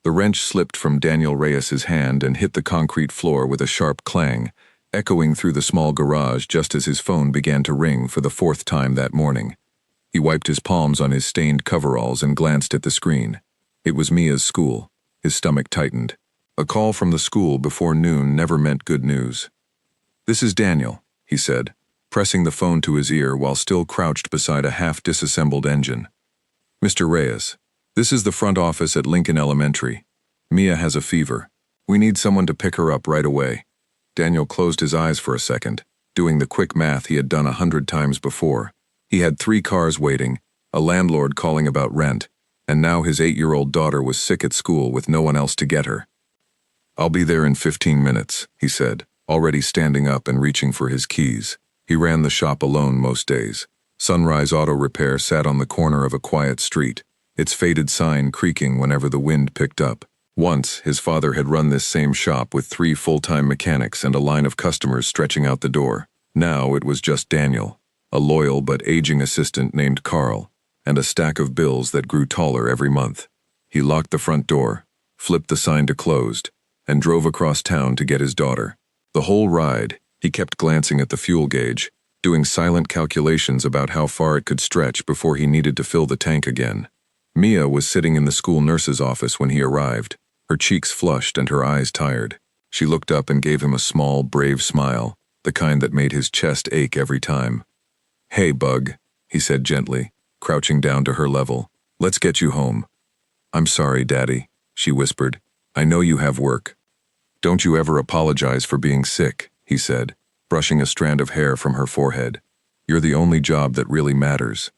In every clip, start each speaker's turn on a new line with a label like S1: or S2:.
S1: The wrench slipped from Daniel Reyes's hand and hit the concrete floor with a sharp clang, echoing through the small garage just as his phone began to ring for the fourth time that morning. He wiped his palms on his stained coveralls and glanced at the screen. It was Mia's school. His stomach tightened. A call from the school before noon never meant good news. "This is Daniel," he said, pressing the phone to his ear while still crouched beside a half-disassembled engine. "Mr. Reyes, this is the front office at Lincoln Elementary. Mia has a fever. We need someone to pick her up right away." Daniel closed his eyes for a second, doing the quick math he had done 100 times before. He had 3 cars waiting, a landlord calling about rent, and now his 8-year-old daughter was sick at school with no one else to get her. "I'll be there in 15 minutes, he said, already standing up and reaching for his keys. He ran the shop alone most days. Sunrise Auto Repair sat on the corner of a quiet street, its faded sign creaking whenever the wind picked up. Once, his father had run this same shop with 3 full-time mechanics and a line of customers stretching out the door. Now it was just Daniel, a loyal but aging assistant named Carl, and a stack of bills that grew taller every month. He locked the front door, flipped the sign to closed, and drove across town to get his daughter. The whole ride, he kept glancing at the fuel gauge, doing silent calculations about how far it could stretch before he needed to fill the tank again. Mia was sitting in the school nurse's office when he arrived, her cheeks flushed and her eyes tired. She looked up and gave him a small, brave smile, the kind that made his chest ache every time. "Hey, Bug," he said gently, crouching down to her level. "Let's get you home." "I'm sorry, Daddy," she whispered. "I know you have work." "Don't you ever apologize for being sick," he said, brushing a strand of hair from her forehead. "You're the only job that really matters."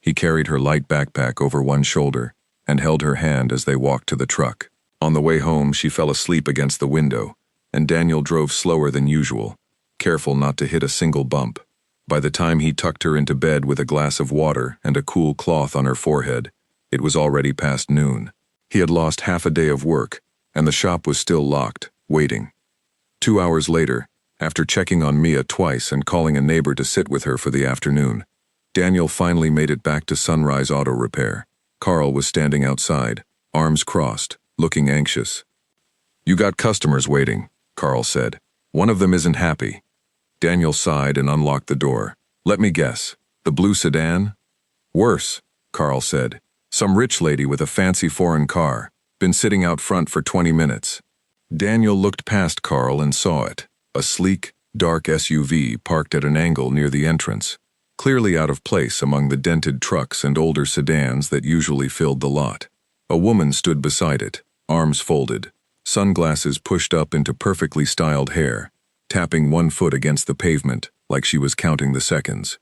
S1: He carried her light backpack over one shoulder and held her hand as they walked to the truck. On the way home, she fell asleep against the window, and Daniel drove slower than usual, careful not to hit a single bump. By the time he tucked her into bed with a glass of water and a cool cloth on her forehead, it was already past noon. He had lost half a day of work, and the shop was still locked, waiting. 2 hours later, after checking on Mia twice and calling a neighbor to sit with her for the afternoon, Daniel finally made it back to Sunrise Auto Repair. Carl was standing outside, arms crossed, looking anxious. "You got customers waiting," Carl said. "One of them isn't happy." Daniel sighed and unlocked the door. "Let me guess, the blue sedan?" "Worse," Carl said. "Some rich lady with a fancy foreign car. Been sitting out front for 20 minutes. Daniel looked past Carl and saw it, a sleek, dark SUV parked at an angle near the entrance, clearly out of place among the dented trucks and older sedans that usually filled the lot. A woman stood beside it, arms folded, sunglasses pushed up into perfectly styled hair, tapping one foot against the pavement like she was counting the seconds.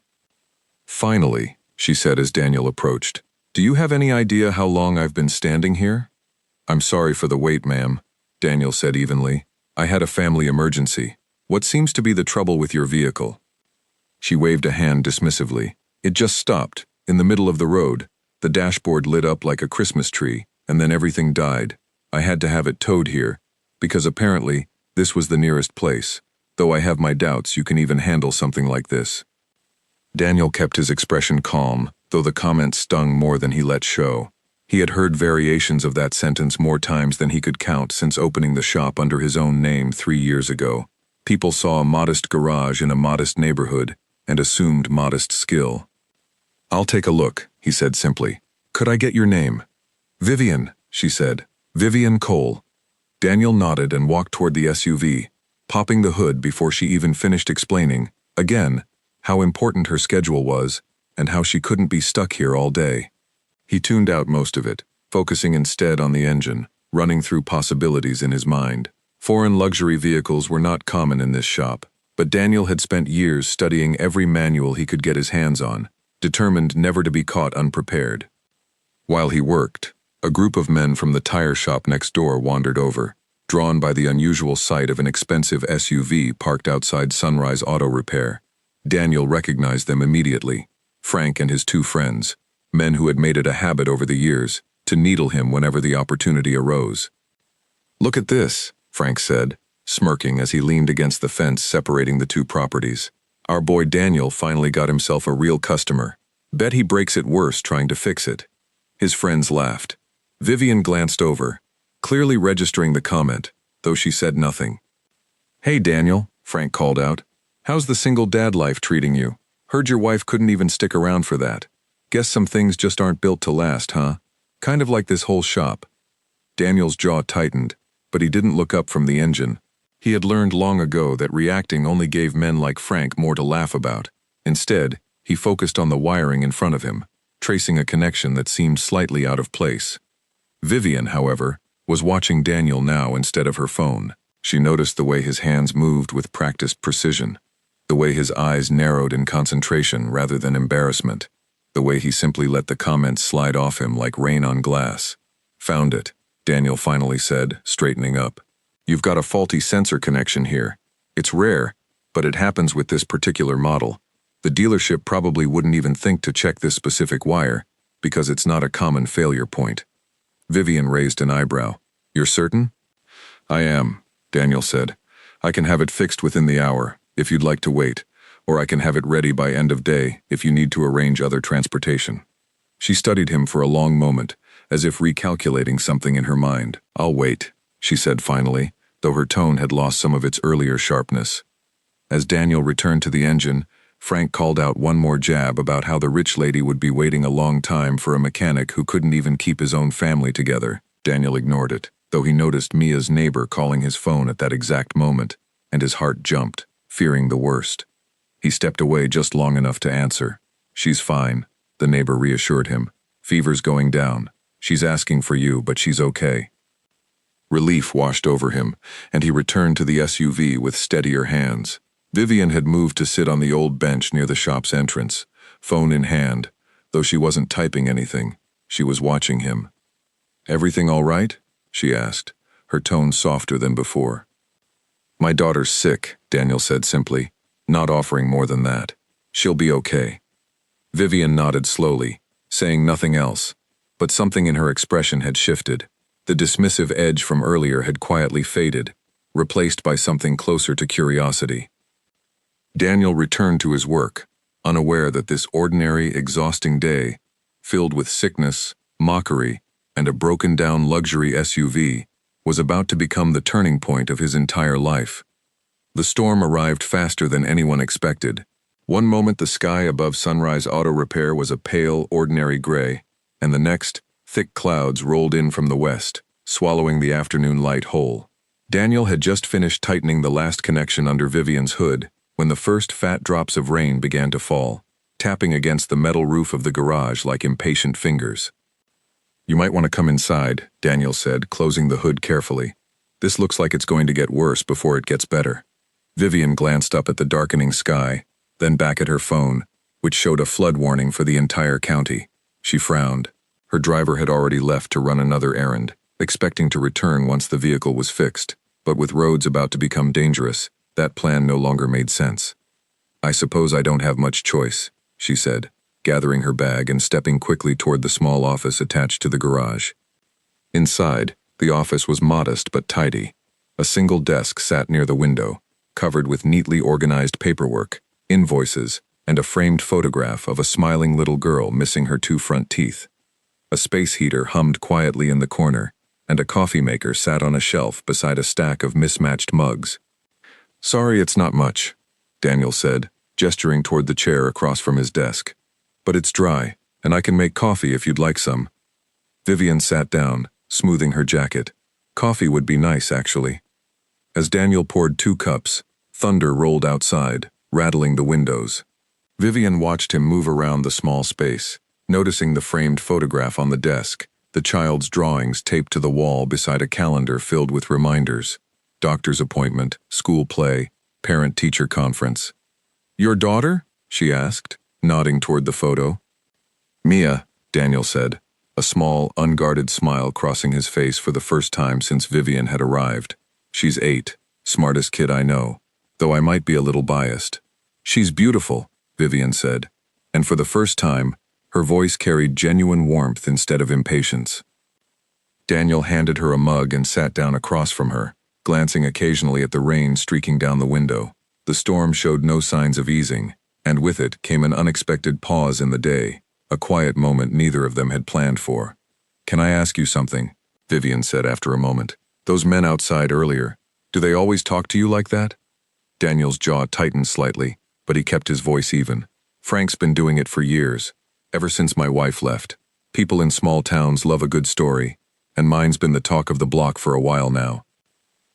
S1: "Finally," she said as Daniel approached. "Do you have any idea how long I've been standing here?" "I'm sorry for the wait, ma'am," Daniel said evenly. "I had a family emergency. What seems to be the trouble with your vehicle?" She waved a hand dismissively. "It just stopped, in the middle of the road. The dashboard lit up like a Christmas tree, and then everything died. I had to have it towed here, because apparently this was the nearest place, though I have my doubts you can even handle something like this." Daniel kept his expression calm, though the comment stung more than he let show. He had heard variations of that sentence more times than he could count since opening the shop under his own name 3 years ago. People saw a modest garage in a modest neighborhood and assumed modest skill. "I'll take a look," he said simply. "Could I get your name?" "Vivian," she said. "Vivian Cole." Daniel nodded and walked toward the SUV, popping the hood before she even finished explaining, again, how important her schedule was and how she couldn't be stuck here all day. He tuned out most of it, focusing instead on the engine, running through possibilities in his mind. Foreign luxury vehicles were not common in this shop, but Daniel had spent years studying every manual he could get his hands on, determined never to be caught unprepared. While he worked, a group of men from the tire shop next door wandered over, drawn by the unusual sight of an expensive SUV parked outside Sunrise Auto Repair. Daniel recognized them immediately, Frank and his 2 friends, men who had made it a habit over the years to needle him whenever the opportunity arose. "Look at this," Frank said, smirking as he leaned against the fence separating the 2 properties. "Our boy Daniel finally got himself a real customer. Bet he breaks it worse trying to fix it." His friends laughed. Vivian glanced over, clearly registering the comment, though she said nothing. "Hey, Daniel," Frank called out. "How's the single dad life treating you? Heard your wife couldn't even stick around for that. Guess some things just aren't built to last, huh? Kind of like this whole shop." Daniel's jaw tightened, but he didn't look up from the engine. He had learned long ago that reacting only gave men like Frank more to laugh about. Instead, he focused on the wiring in front of him, tracing a connection that seemed slightly out of place. Vivian, however, was watching Daniel now instead of her phone. She noticed the way his hands moved with practiced precision, the way his eyes narrowed in concentration rather than embarrassment, the way he simply let the comments slide off him like rain on glass. "Found it," Daniel finally said, straightening up. "You've got a faulty sensor connection here. It's rare, but it happens with this particular model. The dealership probably wouldn't even think to check this specific wire, because it's not a common failure point." Vivian raised an eyebrow. "You're certain?" "I am," Daniel said. "I can have it fixed within the hour, if you'd like to wait, or I can have it ready by end of day if you need to arrange other transportation." She studied him for a long moment, as if recalculating something in her mind. "I'll wait," she said finally, though her tone had lost some of its earlier sharpness. As Daniel returned to the engine, Frank called out one more jab about how the rich lady would be waiting a long time for a mechanic who couldn't even keep his own family together. Daniel ignored it, though he noticed Mia's neighbor calling his phone at that exact moment, and his heart jumped, fearing the worst. He stepped away just long enough to answer. "She's fine," the neighbor reassured him. "Fever's going down. She's asking for you, but she's okay." Relief washed over him, and he returned to the SUV with steadier hands. Vivian had moved to sit on the old bench near the shop's entrance, phone in hand. Though she wasn't typing anything, she was watching him. "Everything all right?" she asked, her tone softer than before. "My daughter's sick," Daniel said simply, not offering more than that. "She'll be okay." Vivian nodded slowly, saying nothing else, but something in her expression had shifted. The dismissive edge from earlier had quietly faded, replaced by something closer to curiosity. Daniel returned to his work, unaware that this ordinary, exhausting day, filled with sickness, mockery, and a broken-down luxury SUV, was about to become the turning point of his entire life. The storm arrived faster than anyone expected. One moment the sky above Sunrise Auto Repair was a pale, ordinary gray, and the next, thick clouds rolled in from the west, swallowing the afternoon light whole. Daniel had just finished tightening the last connection under Vivian's hood, when the first fat drops of rain began to fall, tapping against the metal roof of the garage like impatient fingers. "You might want to come inside," Daniel said, closing the hood carefully. "This looks like it's going to get worse before it gets better." Vivian glanced up at the darkening sky, then back at her phone, which showed a flood warning for the entire county. She frowned. Her driver had already left to run another errand, expecting to return once the vehicle was fixed, but with roads about to become dangerous, that plan no longer made sense. "I suppose I don't have much choice," she said, gathering her bag and stepping quickly toward the small office attached to the garage. Inside, the office was modest but tidy. A single desk sat near the window, covered with neatly organized paperwork, invoices, and a framed photograph of a smiling little girl missing her 2 front teeth. A space heater hummed quietly in the corner, and a coffee maker sat on a shelf beside a stack of mismatched mugs. "Sorry it's not much," Daniel said, gesturing toward the chair across from his desk. "But it's dry, and I can make coffee if you'd like some." Vivian sat down, smoothing her jacket. Coffee would be nice, actually. As Daniel poured 2 cups, thunder rolled outside, rattling the windows. Vivian watched him move around the small space, noticing the framed photograph on the desk, the child's drawings taped to the wall beside a calendar filled with reminders. Doctor's appointment, school play, parent-teacher conference. "Your daughter?" she asked, nodding toward the photo. "Mia," Daniel said, a small, unguarded smile crossing his face for the first time since Vivian had arrived. "She's 8, smartest kid I know, though I might be a little biased." "She's beautiful," Vivian said, and for the first time, her voice carried genuine warmth instead of impatience. Daniel handed her a mug and sat down across from her, glancing occasionally at the rain streaking down the window. The storm showed no signs of easing, and with it came an unexpected pause in the day, a quiet moment neither of them had planned for. "Can I ask you something?" Vivian said after a moment. Those men outside earlier, do they always talk to you like that? Daniel's jaw tightened slightly, but he kept his voice even. Frank's been doing it for years, ever since my wife left. People in small towns love a good story, and mine's been the talk of the block for a while now.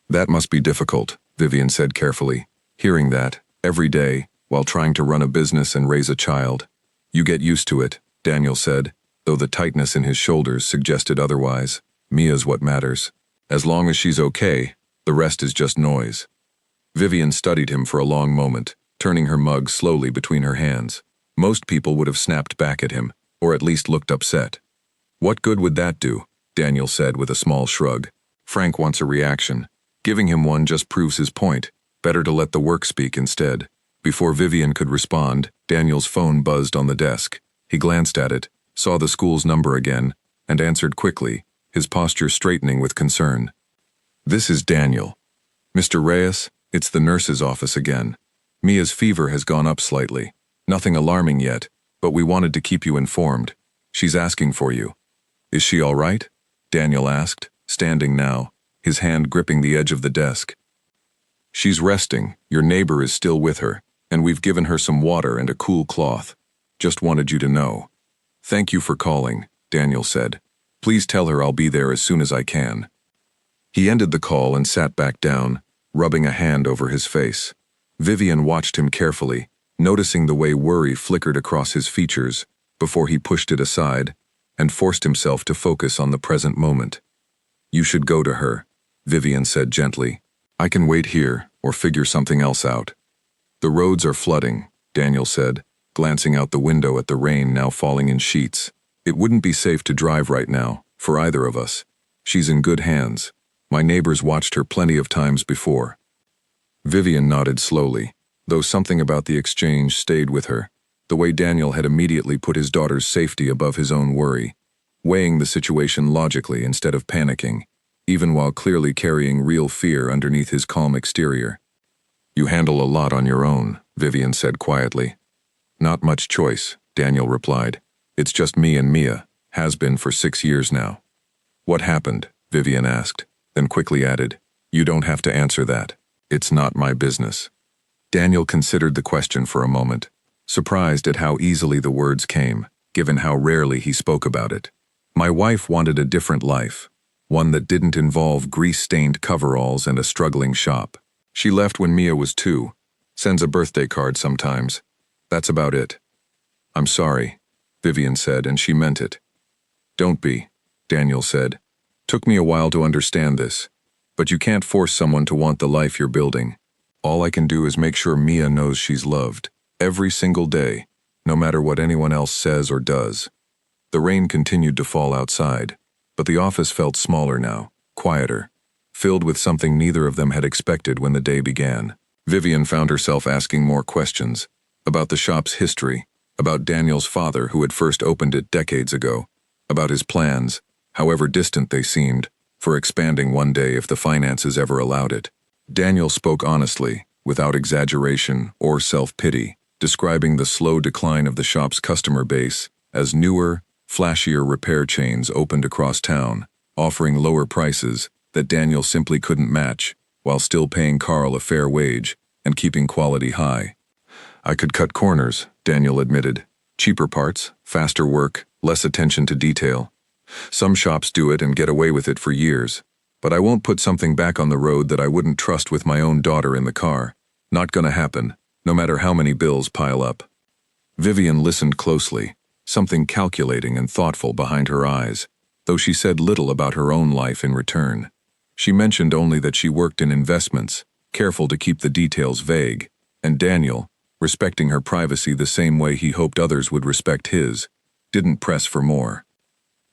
S1: That must be difficult, Vivian said carefully. Hearing that, every day, while trying to run a business and raise a child. You get used to it, Daniel said, though the tightness in his shoulders suggested otherwise. Mia's what matters. As long as she's okay, the rest is just noise. Vivian studied him for a long moment, turning her mug slowly between her hands. Most people would have snapped back at him, or at least looked upset. What good would that do? Daniel said with a small shrug. Frank wants a reaction. Giving him one just proves his point. Better to let the work speak instead. Before Vivian could respond, Daniel's phone buzzed on the desk. He glanced at it, saw the school's number again, and answered quickly, his posture straightening with concern. This is Daniel. Mr. Reyes, it's the nurse's office again. Mia's fever has gone up slightly. Nothing alarming yet, but we wanted to keep you informed. She's asking for you. Is she all right? Daniel asked, standing now, his hand gripping the edge of the desk. She's resting. Your neighbor is still with her, and we've given her some water and a cool cloth. Just wanted you to know. Thank you for calling, Daniel said. Please tell her I'll be there as soon as I can. He ended the call and sat back down, rubbing a hand over his face. Vivian watched him carefully, noticing the way worry flickered across his features before he pushed it aside and forced himself to focus on the present moment. You should go to her, Vivian said gently. I can wait here or figure something else out. The roads are flooding, Daniel said, glancing out the window at the rain now falling in sheets. It wouldn't be safe to drive right now, for either of us. She's in good hands. My neighbors watched her plenty of times before. Vivian nodded slowly, though something about the exchange stayed with her, the way Daniel had immediately put his daughter's safety above his own worry, weighing the situation logically instead of panicking, even while clearly carrying real fear underneath his calm exterior. You handle a lot on your own, Vivian said quietly. Not much choice, Daniel replied. It's just me and Mia, has been for 6 years now. What happened? Vivian asked, then quickly added, You don't have to answer that. It's not my business. Daniel considered the question for a moment, surprised at how easily the words came, given how rarely he spoke about it. My wife wanted a different life, one that didn't involve grease-stained coveralls and a struggling shop. She left when Mia was 2, sends a birthday card sometimes. That's about it. I'm sorry, Vivian said, and she meant it. Don't be, Daniel said. Took me a while to understand this, but you can't force someone to want the life you're building. All I can do is make sure Mia knows she's loved, every single day, no matter what anyone else says or does. The rain continued to fall outside, but the office felt smaller now, quieter, filled with something neither of them had expected when the day began. Vivian found herself asking more questions, about the shop's history, about Daniel's father who had first opened it decades ago, about his plans, however distant they seemed, for expanding one day if the finances ever allowed it. Daniel spoke honestly, without exaggeration or self-pity, describing the slow decline of the shop's customer base as newer, flashier repair chains opened across town, offering lower prices that Daniel simply couldn't match, while still paying Carl a fair wage and keeping quality high. I could cut corners, Daniel admitted. Cheaper parts, faster work, less attention to detail. Some shops do it and get away with it for years, but I won't put something back on the road that I wouldn't trust with my own daughter in the car. Not gonna happen, no matter how many bills pile up. Vivian listened closely, something calculating and thoughtful behind her eyes, though she said little about her own life in return. She mentioned only that she worked in investments, careful to keep the details vague, and Daniel, respecting her privacy the same way he hoped others would respect his, didn't press for more.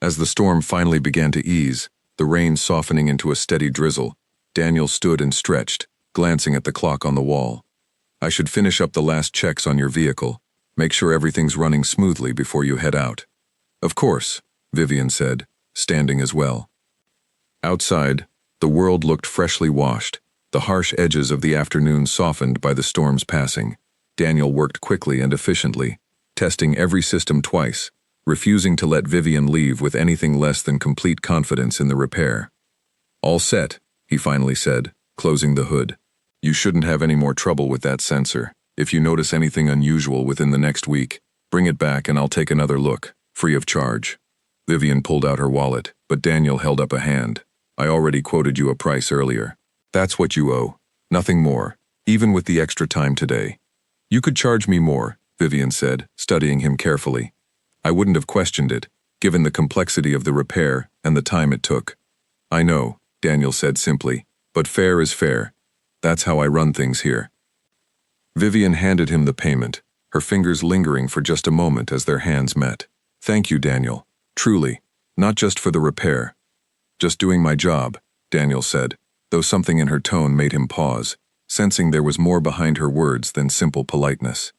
S1: As the storm finally began to ease, the rain softening into a steady drizzle, Daniel stood and stretched, glancing at the clock on the wall. I should finish up the last checks on your vehicle, make sure everything's running smoothly before you head out. Of course, Vivian said, standing as well. Outside, the world looked freshly washed, the harsh edges of the afternoon softened by the storm's passing. Daniel worked quickly and efficiently, testing every system twice, refusing to let Vivian leave with anything less than complete confidence in the repair. "All set," he finally said, closing the hood. "You shouldn't have any more trouble with that sensor. If you notice anything unusual within the next week, bring it back and I'll take another look, free of charge." Vivian pulled out her wallet, but Daniel held up a hand. "I already quoted you a price earlier. That's what you owe. Nothing more, even with the extra time today." "You could charge me more," Vivian said, studying him carefully. "I wouldn't have questioned it, given the complexity of the repair and the time it took." "I know," Daniel said simply, "but fair is fair. That's how I run things here." Vivian handed him the payment, her fingers lingering for just a moment as their hands met. "Thank you, Daniel. Truly. Not just for the repair." "Just doing my job," Daniel said, though something in her tone made him pause, sensing there was more behind her words than simple politeness.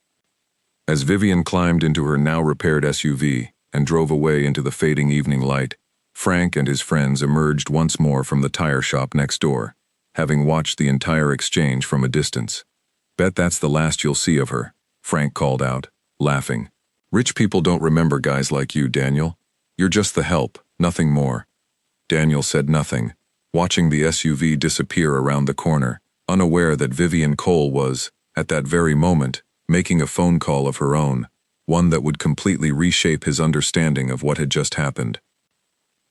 S1: As Vivian climbed into her now-repaired SUV and drove away into the fading evening light, Frank and his friends emerged once more from the tire shop next door, having watched the entire exchange from a distance. "Bet that's the last you'll see of her," Frank called out, laughing. "Rich people don't remember guys like you, Daniel. You're just the help, nothing more." Daniel said nothing, watching the SUV disappear around the corner, unaware that Vivian Cole was, at that very moment, making a phone call of her own, one that would completely reshape his understanding of what had just happened.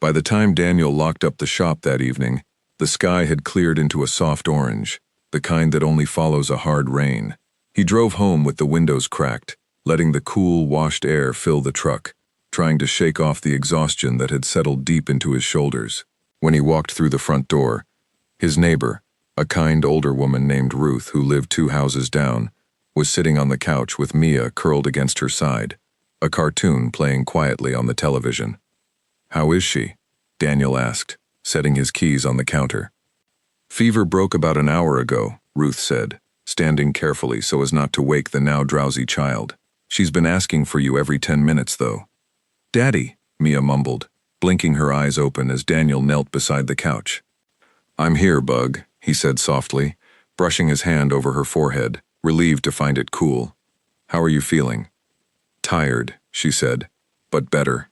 S1: By the time Daniel locked up the shop that evening, the sky had cleared into a soft orange, the kind that only follows a hard rain. He drove home with the windows cracked, letting the cool, washed air fill the truck, trying to shake off the exhaustion that had settled deep into his shoulders. When he walked through the front door, his neighbor, a kind older woman named Ruth who lived 2 houses down, was sitting on the couch with Mia curled against her side, a cartoon playing quietly on the television. "How is she?" Daniel asked, setting his keys on the counter. "Fever broke about an hour ago," Ruth said, standing carefully so as not to wake the now drowsy child. "She's been asking for you every 10 minutes, though." "Daddy," Mia mumbled, blinking her eyes open as Daniel knelt beside the couch. "I'm here, Bug," he said softly, brushing his hand over her forehead, relieved to find it cool. "How are you feeling?" "Tired," she said, "but better."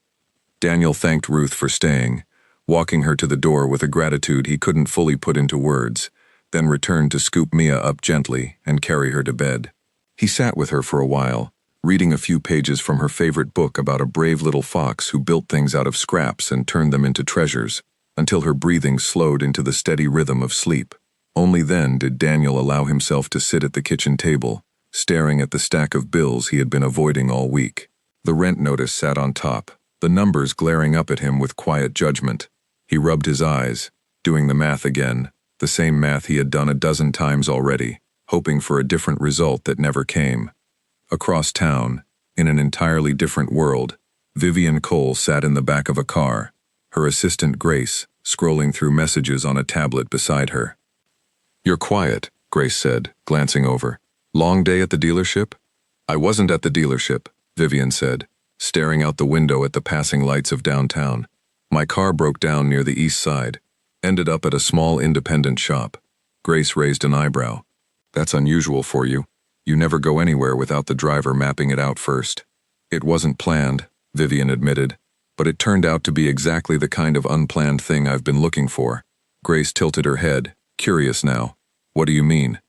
S1: Daniel thanked Ruth for staying, walking her to the door with a gratitude he couldn't fully put into words, then returned to scoop Mia up gently and carry her to bed. He sat with her for a while, reading a few pages from her favorite book about a brave little fox who built things out of scraps and turned them into treasures, until her breathing slowed into the steady rhythm of sleep. Only then did Daniel allow himself to sit at the kitchen table, staring at the stack of bills he had been avoiding all week. The rent notice sat on top, the numbers glaring up at him with quiet judgment. He rubbed his eyes, doing the math again, the same math he had done a dozen times already, hoping for a different result that never came. Across town, in an entirely different world, Vivian Cole sat in the back of a car, her assistant Grace scrolling through messages on a tablet beside her. "You're quiet," Grace said, glancing over. "Long day at the dealership?" "I wasn't at the dealership," Vivian said, staring out the window at the passing lights of downtown. "My car broke down near the east side. Ended up at a small independent shop." Grace raised an eyebrow. "That's unusual for you. You never go anywhere without the driver mapping it out first." "It wasn't planned," Vivian admitted, "but it turned out to be exactly the kind of unplanned thing I've been looking for." Grace tilted her head, curious now. "What do you mean?"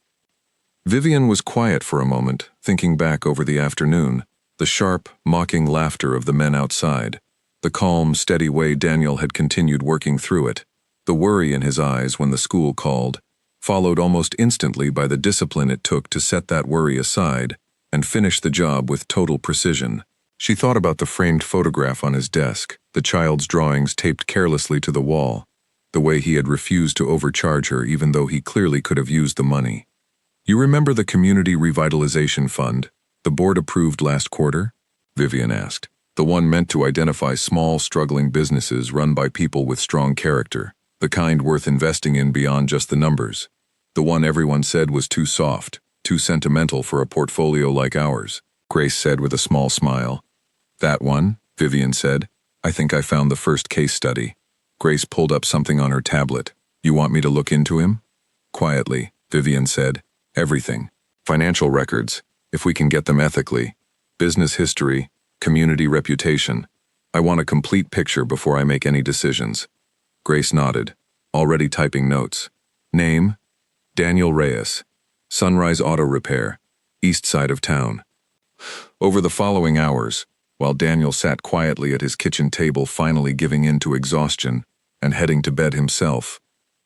S1: Vivian was quiet for a moment, thinking back over the afternoon, the sharp, mocking laughter of the men outside, the calm, steady way Daniel had continued working through it, the worry in his eyes when the school called, followed almost instantly by the discipline it took to set that worry aside and finish the job with total precision. She thought about the framed photograph on his desk, the child's drawings taped carelessly to the wall, the way he had refused to overcharge her even though he clearly could have used the money. "You remember the Community Revitalization Fund, the board approved last quarter?" Vivian asked. "The one meant to identify small, struggling businesses run by people with strong character, the kind worth investing in beyond just the numbers. The one everyone said was too soft, too sentimental for a portfolio like ours," Grace said with a small smile. "That one," Vivian said. "I think I found the first case study." Grace pulled up something on her tablet. "You want me to look into him?" Quietly, Vivian said. "Everything. Financial records, if we can get them ethically. Business history, community reputation. I want a complete picture before I make any decisions. Grace nodded, already typing notes. Name? Daniel Reyes. Sunrise Auto Repair, east side of town. Over the following hours, while Daniel sat quietly at his kitchen table finally giving in to exhaustion and heading to bed himself,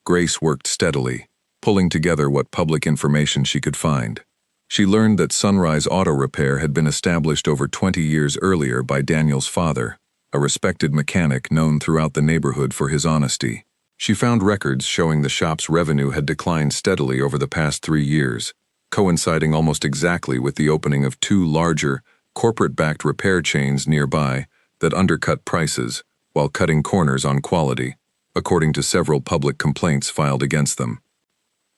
S1: Grace worked steadily, pulling together what public information she could find. She learned that Sunrise Auto Repair had been established over 20 years earlier by Daniel's father, a respected mechanic known throughout the neighborhood for his honesty. She found records showing the shop's revenue had declined steadily over the past 3 years, coinciding almost exactly with the opening of 2 larger, corporate-backed repair chains nearby that undercut prices while cutting corners on quality, according to several public complaints filed against them.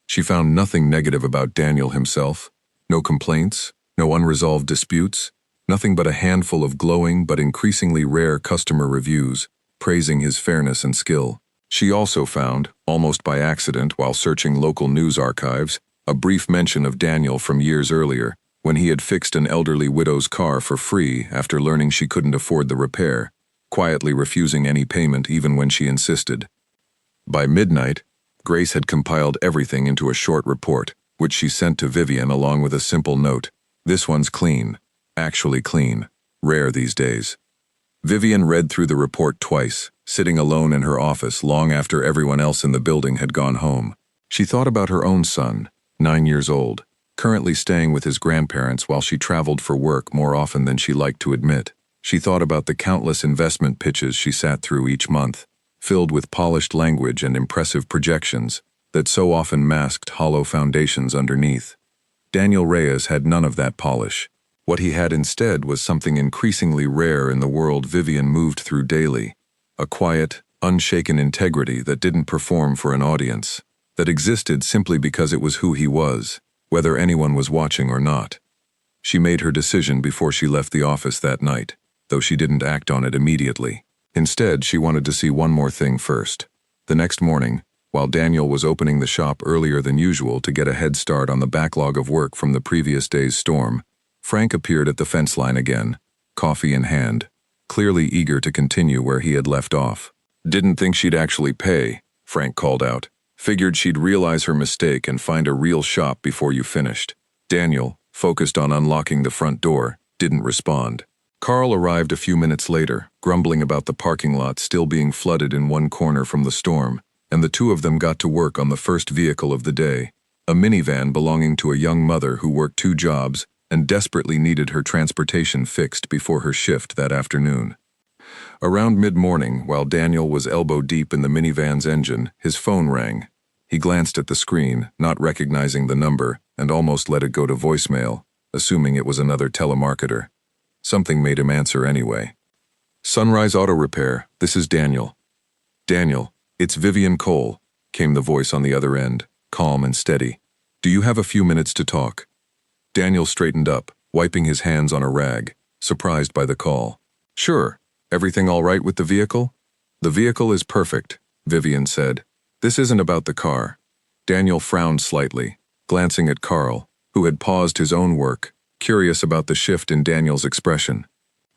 S1: She found nothing negative about Daniel himself, no complaints, no unresolved disputes, nothing but a handful of glowing but increasingly rare customer reviews, praising his fairness and skill. She also found, almost by accident while searching local news archives, a brief mention of Daniel from years earlier, when he had fixed an elderly widow's car for free after learning she couldn't afford the repair, quietly refusing any payment even when she insisted. By midnight, Grace had compiled everything into a short report, which she sent to Vivian along with a simple note. This one's clean. Actually clean. Rare these days. Vivian read through the report twice, sitting alone in her office long after everyone else in the building had gone home. She thought about her own son, 9 years old, currently staying with his grandparents while she traveled for work more often than she liked to admit. She thought about the countless investment pitches she sat through each month, filled with polished language and impressive projections that so often masked hollow foundations underneath. Daniel Reyes had none of that polish. What he had instead was something increasingly rare in the world Vivian moved through daily, a quiet, unshaken integrity that didn't perform for an audience, that existed simply because it was who he was, whether anyone was watching or not. She made her decision before she left the office that night, though she didn't act on it immediately. Instead, she wanted to see one more thing first. The next morning, while Daniel was opening the shop earlier than usual to get a head start on the backlog of work from the previous day's storm, Frank appeared at the fence line again, coffee in hand, clearly eager to continue where he had left off. Didn't think she'd actually pay, Frank called out. Figured she'd realize her mistake and find a real shop before you finished. Daniel, focused on unlocking the front door, didn't respond. Carl arrived a few minutes later, grumbling about the parking lot still being flooded in one corner from the storm, and the two of them got to work on the first vehicle of the day, a minivan belonging to a young mother who worked 2 jobs and desperately needed her transportation fixed before her shift that afternoon. Around mid-morning, while Daniel was elbow-deep in the minivan's engine, his phone rang. He glanced at the screen, not recognizing the number, and almost let it go to voicemail, assuming it was another telemarketer. Something made him answer anyway. Sunrise Auto Repair, this is Daniel. Daniel, it's Vivian Cole, came the voice on the other end, calm and steady. Do you have a few minutes to talk? Daniel straightened up, wiping his hands on a rag, surprised by the call. Sure. Everything all right with the vehicle? The vehicle is perfect, Vivian said. This isn't about the car. Daniel frowned slightly, glancing at Carl, who had paused his own work, curious about the shift in Daniel's expression.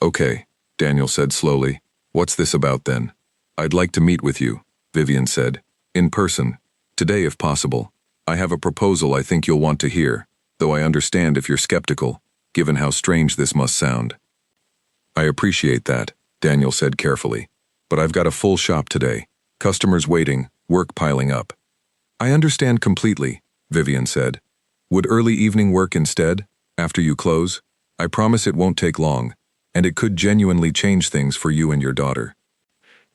S1: Okay, Daniel said slowly. What's this about then? I'd like to meet with you, Vivian said. In person. Today if possible. I have a proposal I think you'll want to hear, though I understand if you're skeptical, given how strange this must sound. I appreciate that, Daniel said carefully. But I've got a full shop today. Customers waiting, work piling up. I understand completely, Vivian said. Would early evening work instead, after you close? I promise it won't take long, and it could genuinely change things for you and your daughter.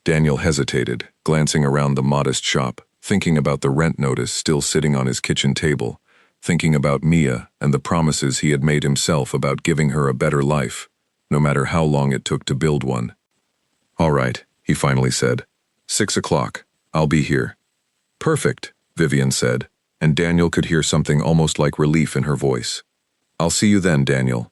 S1: Daniel hesitated, glancing around the modest shop, thinking about the rent notice still sitting on his kitchen table, thinking about Mia and the promises he had made himself about giving her a better life, no matter how long it took to build one. All right, he finally said. 6 o'clock. I'll be here. Perfect, Vivian said, and Daniel could hear something almost like relief in her voice. I'll see you then, Daniel.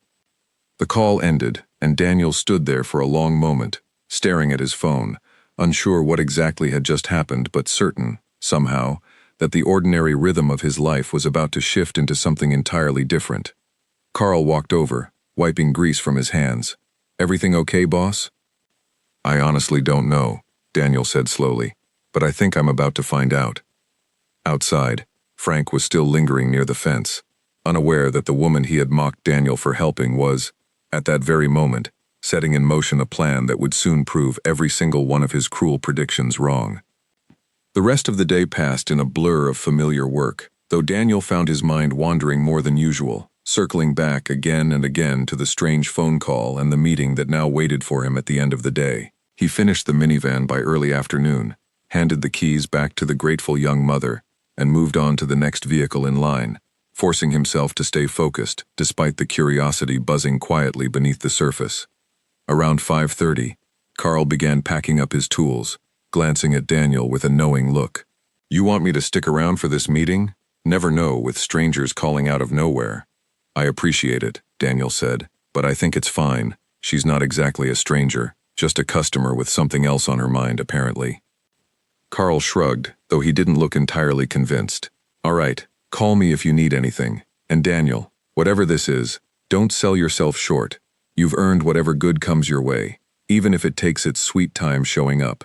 S1: The call ended, and Daniel stood there for a long moment, staring at his phone, unsure what exactly had just happened, but certain, somehow, that the ordinary rhythm of his life was about to shift into something entirely different. Carl walked over, wiping grease from his hands. Everything okay, boss? I honestly don't know, Daniel said slowly, but I think I'm about to find out. Outside, Frank was still lingering near the fence, unaware that the woman he had mocked Daniel for helping was, at that very moment, setting in motion a plan that would soon prove every single one of his cruel predictions wrong. The rest of the day passed in a blur of familiar work, though Daniel found his mind wandering more than usual, circling back again and again to the strange phone call and the meeting that now waited for him at the end of the day. He finished the minivan by early afternoon, handed the keys back to the grateful young mother, and moved on to the next vehicle in line, forcing himself to stay focused despite the curiosity buzzing quietly beneath the surface. Around 5:30, Carl began packing up his tools, glancing at Daniel with a knowing look. You want me to stick around for this meeting? Never know with strangers calling out of nowhere. I appreciate it, Daniel said, but I think it's fine. She's not exactly a stranger, just a customer with something else on her mind, apparently. Carl shrugged, though he didn't look entirely convinced. All right, call me if you need anything. And Daniel, whatever this is, don't sell yourself short. You've earned whatever good comes your way, even if it takes its sweet time showing up.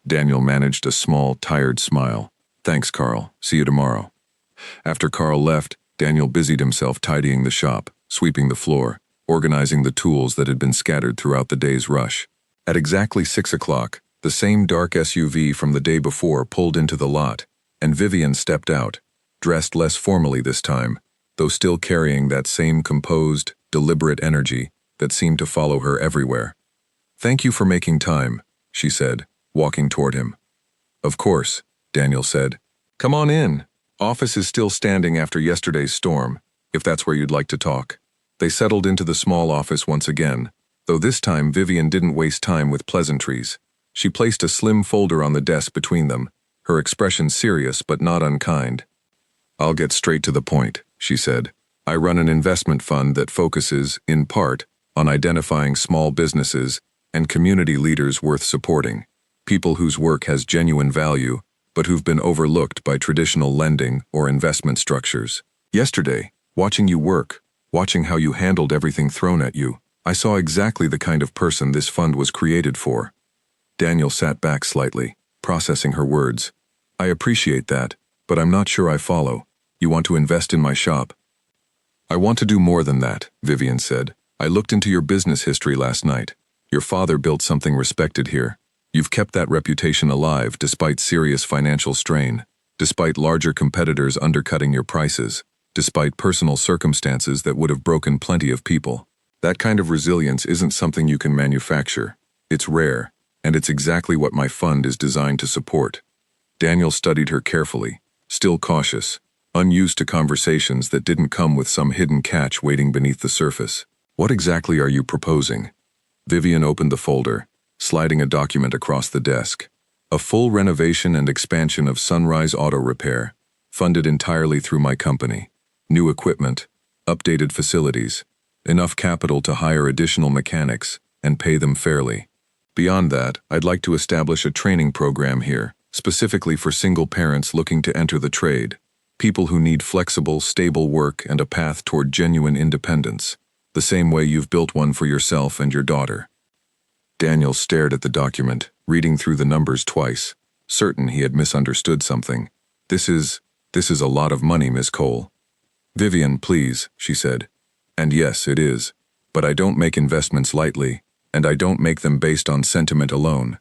S1: Daniel managed a small, tired smile. Thanks, Carl. See you tomorrow. After Carl left, Daniel busied himself tidying the shop, sweeping the floor, organizing the tools that had been scattered throughout the day's rush. At exactly 6 o'clock, the same dark SUV from the day before pulled into the lot, and Vivian stepped out, dressed less formally this time, though still carrying that same composed, deliberate energy that seemed to follow her everywhere. Thank you for making time, she said, walking toward him. Of course, Daniel said. Come on in. Office is still standing after yesterday's storm, if that's where you'd like to talk. They settled into the small office once again, though this time Vivian didn't waste time with pleasantries. She placed a slim folder on the desk between them, her expression serious but not unkind. I'll get straight to the point, she said. I run an investment fund that focuses, in part, on identifying small businesses and community leaders worth supporting, people whose work has genuine value, but who've been overlooked by traditional lending or investment structures. Yesterday, watching you work, watching how you handled everything thrown at you, I saw exactly the kind of person this fund was created for. Daniel sat back slightly, processing her words. I appreciate that, but I'm not sure I follow. You want to invest in my shop? I want to do more than that, Vivian said. I looked into your business history last night. Your father built something respected here. You've kept that reputation alive despite serious financial strain, despite larger competitors undercutting your prices, despite personal circumstances that would have broken plenty of people. That kind of resilience isn't something you can manufacture. It's rare, and it's exactly what my fund is designed to support. Daniel studied her carefully, still cautious, unused to conversations that didn't come with some hidden catch waiting beneath the surface. What exactly are you proposing? Vivian opened the folder, sliding a document across the desk. A full renovation and expansion of Sunrise Auto Repair, funded entirely through my company. New equipment, updated facilities, enough capital to hire additional mechanics and pay them fairly. Beyond that, I'd like to establish a training program here, specifically for single parents looking to enter the trade, people who need flexible, stable work and a path toward genuine independence, the same way you've built one for yourself and your daughter. Daniel stared at the document, reading through the numbers twice, certain he had misunderstood something. This is a lot of money, Miss Cole. Vivian, please, she said. And yes, it is. But I don't make investments lightly, and I don't make them based on sentiment alone.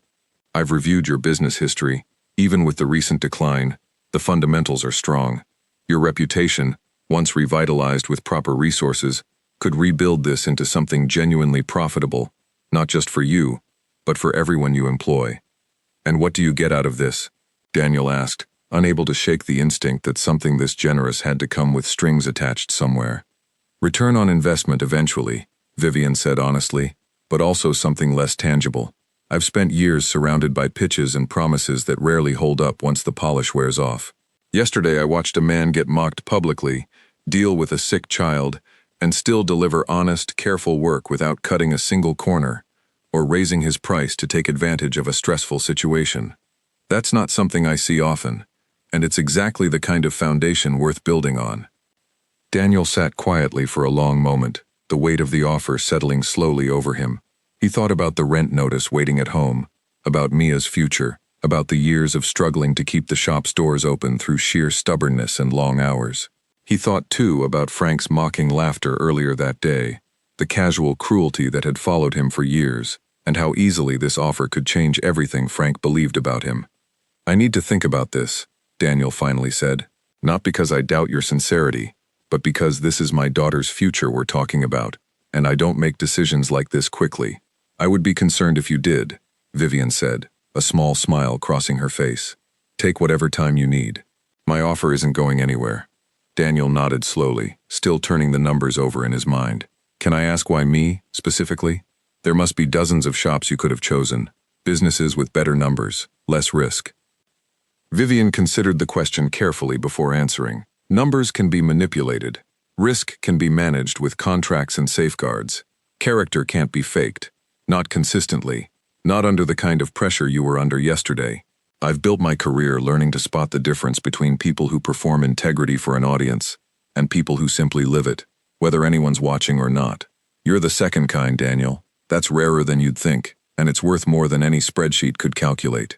S1: I've reviewed your business history. Even with the recent decline, the fundamentals are strong. Your reputation, once revitalized with proper resources, could rebuild this into something genuinely profitable, not just for you, but for everyone you employ. And what do you get out of this? Daniel asked, unable to shake the instinct that something this generous had to come with strings attached somewhere. Return on investment eventually, Vivian said honestly, but also something less tangible. I've spent years surrounded by pitches and promises that rarely hold up once the polish wears off. Yesterday I watched a man get mocked publicly, deal with a sick child, and still deliver honest, careful work without cutting a single corner, or raising his price to take advantage of a stressful situation. That's not something I see often, and it's exactly the kind of foundation worth building on. Daniel sat quietly for a long moment, the weight of the offer settling slowly over him. He thought about the rent notice waiting at home, about Mia's future, about the years of struggling to keep the shop's doors open through sheer stubbornness and long hours. He thought, too, about Frank's mocking laughter earlier that day, the casual cruelty that had followed him for years, and how easily this offer could change everything Frank believed about him. "I need to think about this," Daniel finally said. "Not because I doubt your sincerity, but because this is my daughter's future we're talking about, and I don't make decisions like this quickly." "I would be concerned if you did," Vivian said, a small smile crossing her face. "Take whatever time you need. My offer isn't going anywhere." Daniel nodded slowly, still turning the numbers over in his mind. "Can I ask why me, specifically? There must be dozens of shops you could have chosen, businesses with better numbers, less risk." Vivian considered the question carefully before answering. Numbers can be manipulated. Risk can be managed with contracts and safeguards. Character can't be faked. Not consistently. Not under the kind of pressure you were under yesterday. I've built my career learning to spot the difference between people who perform integrity for an audience and people who simply live it, whether anyone's watching or not. You're the second kind, Daniel. That's rarer than you'd think, and it's worth more than any spreadsheet could calculate.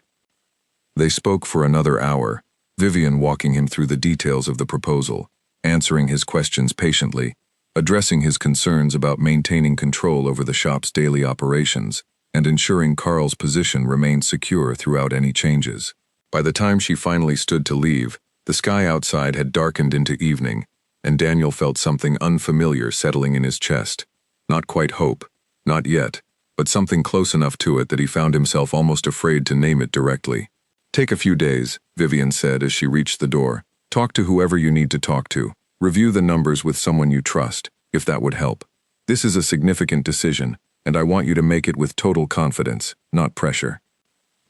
S1: They spoke for another hour, Vivian walking him through the details of the proposal, answering his questions patiently, addressing his concerns about maintaining control over the shop's daily operations, and ensuring Carl's position remained secure throughout any changes. By the time she finally stood to leave, the sky outside had darkened into evening, and Daniel felt something unfamiliar settling in his chest. Not quite hope, not yet, but something close enough to it that he found himself almost afraid to name it directly. "Take a few days," Vivian said as she reached the door. "Talk to whoever you need to talk to. Review the numbers with someone you trust, if that would help. This is a significant decision, and I want you to make it with total confidence, not pressure."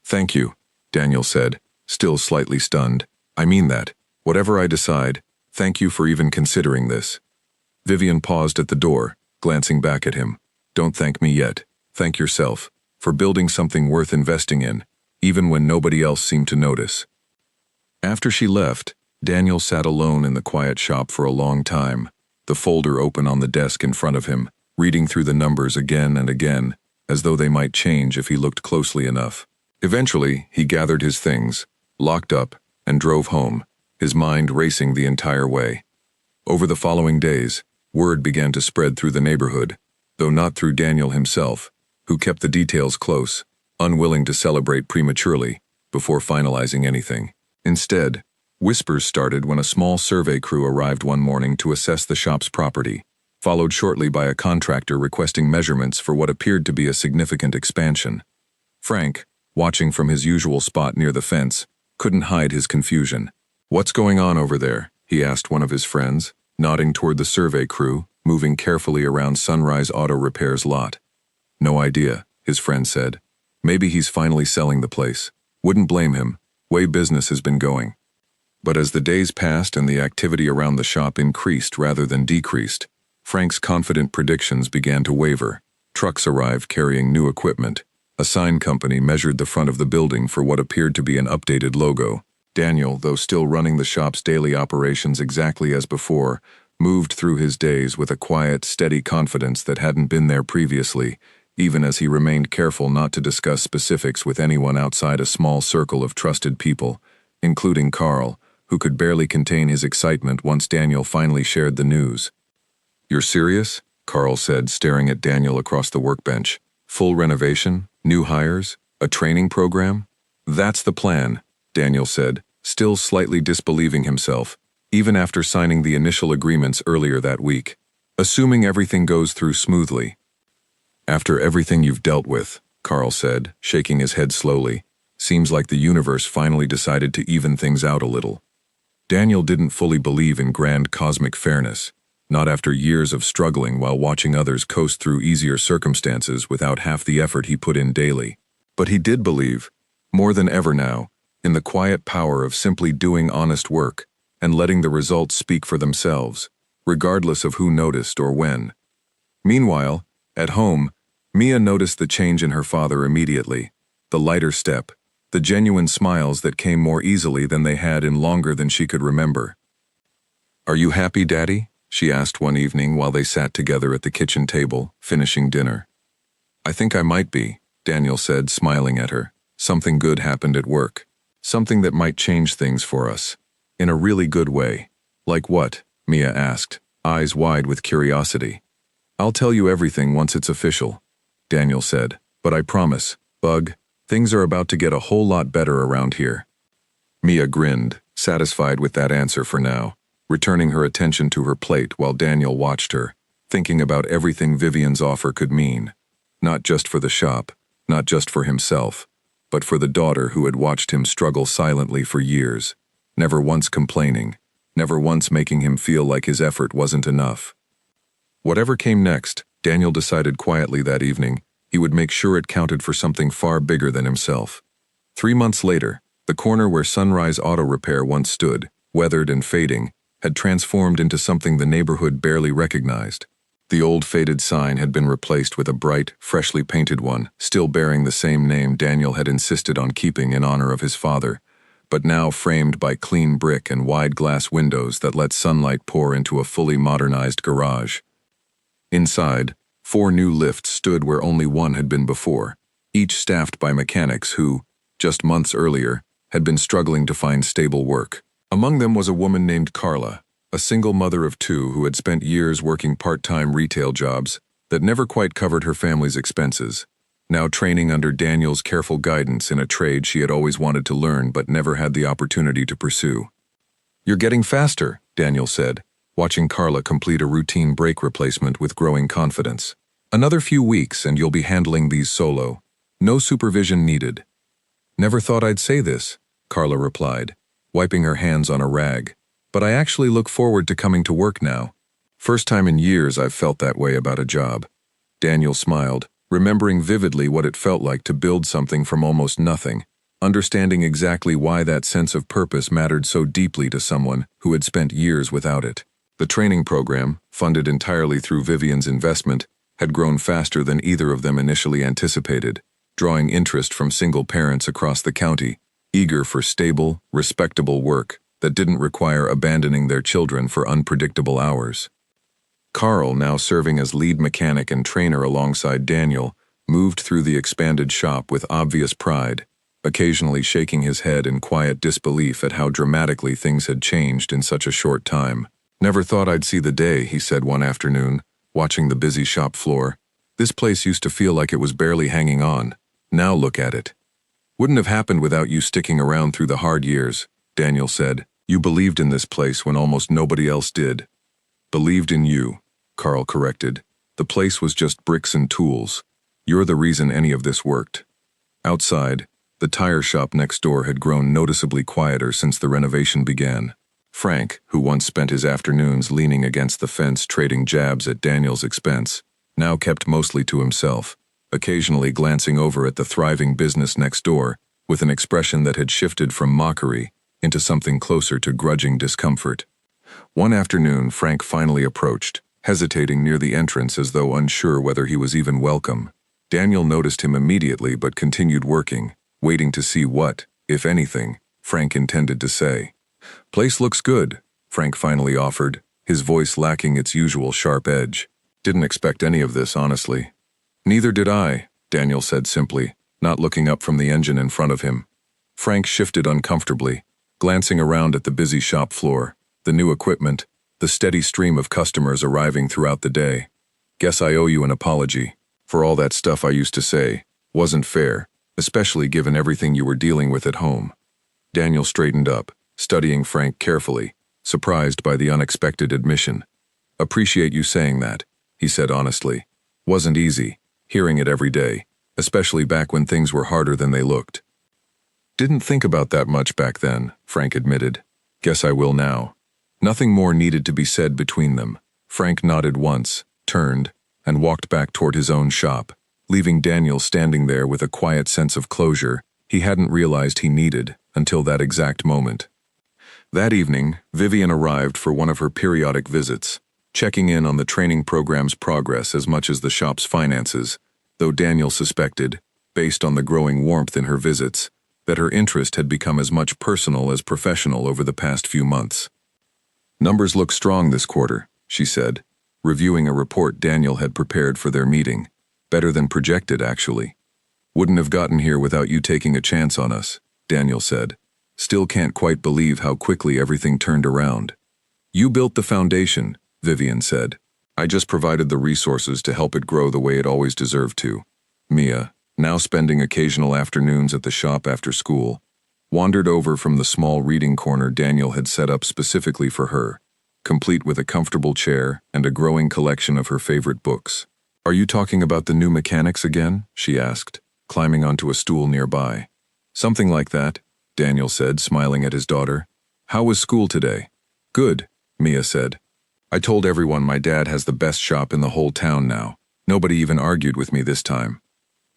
S1: "Thank you," Daniel said, still slightly stunned. "I mean that. Whatever I decide, thank you for even considering this." Vivian paused at the door, glancing back at him. "Don't thank me yet. Thank yourself, for building something worth investing in, even when nobody else seemed to notice." After she left, Daniel sat alone in the quiet shop for a long time, the folder open on the desk in front of him, reading through the numbers again and again, as though they might change if he looked closely enough. Eventually, he gathered his things, locked up, and drove home, his mind racing the entire way. Over the following days, word began to spread through the neighborhood, though not through Daniel himself, who kept the details close, unwilling to celebrate prematurely before finalizing anything. Instead, whispers started when a small survey crew arrived one morning to assess the shop's property, followed shortly by a contractor requesting measurements for what appeared to be a significant expansion. Frank, watching from his usual spot near the fence, couldn't hide his confusion. "What's going on over there?" he asked one of his friends, nodding toward the survey crew, moving carefully around Sunrise Auto Repair's lot. "No idea," his friend said. "Maybe he's finally selling the place. Wouldn't blame him. Way business has been going." But as the days passed and the activity around the shop increased rather than decreased, Frank's confident predictions began to waver. Trucks arrived carrying new equipment. A sign company measured the front of the building for what appeared to be an updated logo. Daniel, though still running the shop's daily operations exactly as before, moved through his days with a quiet, steady confidence that hadn't been there previously, even as he remained careful not to discuss specifics with anyone outside a small circle of trusted people, including Carl, who could barely contain his excitement once Daniel finally shared the news. "You're serious?" Carl said, staring at Daniel across the workbench. "Full renovation? New hires? A training program?" "That's the plan," Daniel said, still slightly disbelieving himself, even after signing the initial agreements earlier that week. "Assuming everything goes through smoothly." "After everything you've dealt with," Carl said, shaking his head slowly, "seems like the universe finally decided to even things out a little." Daniel didn't fully believe in grand cosmic fairness, not after years of struggling while watching others coast through easier circumstances without half the effort he put in daily. But he did believe, more than ever now, in the quiet power of simply doing honest work and letting the results speak for themselves, regardless of who noticed or when. Meanwhile, at home, Mia noticed the change in her father immediately, the lighter step, the genuine smiles that came more easily than they had in longer than she could remember. "Are you happy, Daddy?" she asked one evening while they sat together at the kitchen table, finishing dinner. I think I might be, Daniel said, smiling at her. Something good happened at work. Something that might change things for us. In a really good way. Like what? Mia asked, eyes wide with curiosity. I'll tell you everything once it's official, Daniel said. But I promise, Bug, things are about to get a whole lot better around here. Mia grinned, satisfied with that answer for now, returning her attention to her plate while Daniel watched her, thinking about everything Vivian's offer could mean. Not just for the shop, not just for himself, but for the daughter who had watched him struggle silently for years, never once complaining, never once making him feel like his effort wasn't enough. Whatever came next, Daniel decided quietly that evening, he would make sure it counted for something far bigger than himself. 3 months later, the corner where Sunrise Auto Repair once stood, weathered and fading, had transformed into something the neighborhood barely recognized. The old faded sign had been replaced with a bright, freshly painted one, still bearing the same name Daniel had insisted on keeping in honor of his father, but now framed by clean brick and wide glass windows that let sunlight pour into a fully modernized garage. Inside, 4 new lifts stood where only one had been before, each staffed by mechanics who, just months earlier, had been struggling to find stable work. Among them was a woman named Carla, a single mother of 2 who had spent years working part-time retail jobs that never quite covered her family's expenses, now training under Daniel's careful guidance in a trade she had always wanted to learn but never had the opportunity to pursue. "You're getting faster," Daniel said, watching Carla complete a routine brake replacement with growing confidence. "Another few weeks and you'll be handling these solo. No supervision needed." "Never thought I'd say this," Carla replied, wiping her hands on a rag. "But I actually look forward to coming to work now. First time in years I've felt that way about a job." Daniel smiled, remembering vividly what it felt like to build something from almost nothing, understanding exactly why that sense of purpose mattered so deeply to someone who had spent years without it. The training program, funded entirely through Vivian's investment, had grown faster than either of them initially anticipated, drawing interest from single parents across the county, eager for stable, respectable work that didn't require abandoning their children for unpredictable hours. Carl, now serving as lead mechanic and trainer alongside Daniel, moved through the expanded shop with obvious pride, occasionally shaking his head in quiet disbelief at how dramatically things had changed in such a short time. "Never thought I'd see the day," he said one afternoon, watching the busy shop floor. "This place used to feel like it was barely hanging on. Now look at it." "Wouldn't have happened without you sticking around through the hard years," Daniel said. "You believed in this place when almost nobody else did." "Believed in you," Carl corrected. "The place was just bricks and tools. You're the reason any of this worked." Outside, the tire shop next door had grown noticeably quieter since the renovation began. Frank, who once spent his afternoons leaning against the fence trading jabs at Daniel's expense, now kept mostly to himself, occasionally glancing over at the thriving business next door with an expression that had shifted from mockery into something closer to grudging discomfort. One afternoon, Frank finally approached, hesitating near the entrance as though unsure whether he was even welcome. Daniel noticed him immediately but continued working, waiting to see what, if anything, Frank intended to say. "Place looks good," Frank finally offered, his voice lacking its usual sharp edge. "Didn't expect any of this, honestly." "Neither did I," Daniel said simply, not looking up from the engine in front of him. Frank shifted uncomfortably, glancing around at the busy shop floor, the new equipment, the steady stream of customers arriving throughout the day. "Guess I owe you an apology for all that stuff I used to say. Wasn't fair, especially given everything you were dealing with at home." Daniel straightened up, studying Frank carefully, surprised by the unexpected admission. "Appreciate you saying that," he said honestly. "Wasn't easy, hearing it every day, especially back when things were harder than they looked." "Didn't think about that much back then," Frank admitted. "Guess I will now." Nothing more needed to be said between them. Frank nodded once, turned, and walked back toward his own shop, leaving Daniel standing there with a quiet sense of closure he hadn't realized he needed until that exact moment. That evening, Vivian arrived for one of her periodic visits, checking in on the training program's progress as much as the shop's finances, though Daniel suspected, based on the growing warmth in her visits, that her interest had become as much personal as professional over the past few months. "Numbers look strong this quarter," she said, reviewing a report Daniel had prepared for their meeting. Better than projected, actually. Wouldn't have gotten here without you taking a chance on us, Daniel said. Still can't quite believe how quickly everything turned around. You built the foundation, Vivian said. I just provided the resources to help it grow the way it always deserved to. Mia, now spending occasional afternoons at the shop after school, wandered over from the small reading corner Daniel had set up specifically for her, complete with a comfortable chair and a growing collection of her favorite books. Are you talking about the new mechanics again? She asked, climbing onto a stool nearby. Something like that, Daniel said, smiling at his daughter. How was school today? Good, Mia said. I told everyone my dad has the best shop in the whole town now. Nobody even argued with me this time.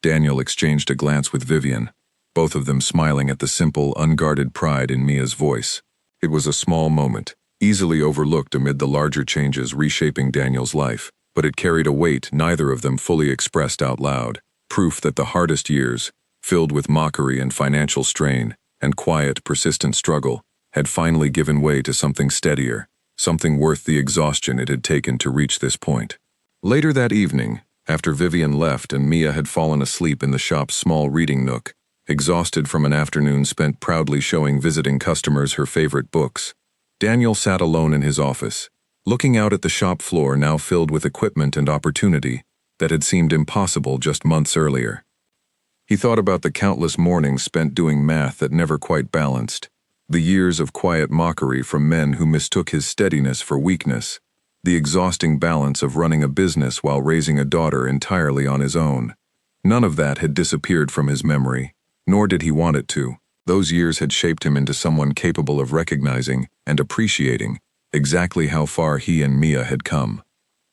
S1: Daniel exchanged a glance with Vivian, both of them smiling at the simple, unguarded pride in Mia's voice. It was a small moment, easily overlooked amid the larger changes reshaping Daniel's life, but it carried a weight neither of them fully expressed out loud, proof that the hardest years, filled with mockery and financial strain, and quiet, persistent struggle, had finally given way to something steadier, something worth the exhaustion it had taken to reach this point. Later that evening, after Vivian left and Mia had fallen asleep in the shop's small reading nook, exhausted from an afternoon spent proudly showing visiting customers her favorite books, Daniel sat alone in his office, looking out at the shop floor now filled with equipment and opportunity that had seemed impossible just months earlier. He thought about the countless mornings spent doing math that never quite balanced, the years of quiet mockery from men who mistook his steadiness for weakness, the exhausting balance of running a business while raising a daughter entirely on his own. None of that had disappeared from his memory, nor did he want it to. Those years had shaped him into someone capable of recognizing and appreciating exactly how far he and Mia had come.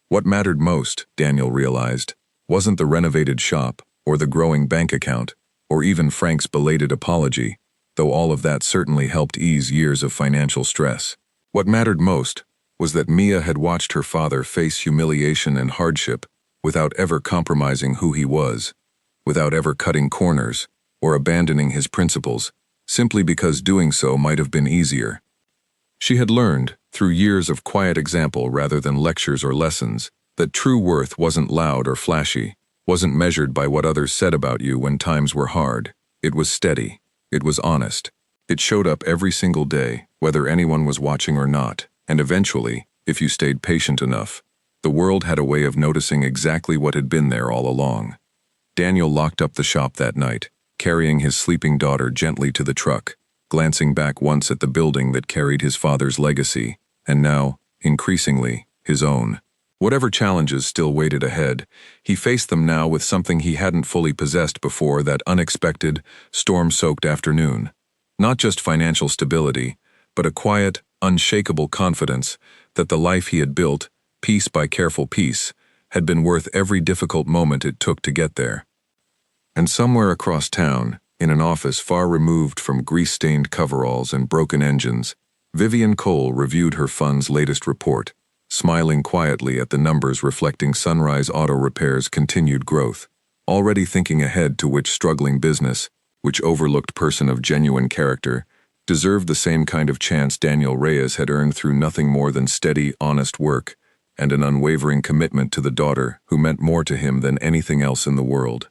S1: What mattered most, Daniel realized, wasn't the renovated shop, or the growing bank account, or even Frank's belated apology, though all of that certainly helped ease years of financial stress. What mattered most was that Mia had watched her father face humiliation and hardship without ever compromising who he was, without ever cutting corners or abandoning his principles, simply because doing so might have been easier. She had learned, through years of quiet example rather than lectures or lessons, that true worth wasn't loud or flashy, wasn't measured by what others said about you when times were hard. It was steady. It was honest. It showed up every single day, whether anyone was watching or not, and eventually, if you stayed patient enough, the world had a way of noticing exactly what had been there all along. Daniel locked up the shop that night, carrying his sleeping daughter gently to the truck, glancing back once at the building that carried his father's legacy, and now, increasingly, his own. Whatever challenges still waited ahead, he faced them now with something he hadn't fully possessed before that unexpected, storm-soaked afternoon. Not just financial stability, but a quiet, unshakable confidence that the life he had built, piece by careful piece, had been worth every difficult moment it took to get there. And somewhere across town, in an office far removed from grease-stained coveralls and broken engines, Vivian Cole reviewed her fund's latest report, smiling quietly at the numbers reflecting Sunrise Auto Repair's continued growth, already thinking ahead to which struggling business, which overlooked person of genuine character, deserved the same kind of chance Daniel Reyes had earned through nothing more than steady, honest work and an unwavering commitment to the daughter who meant more to him than anything else in the world.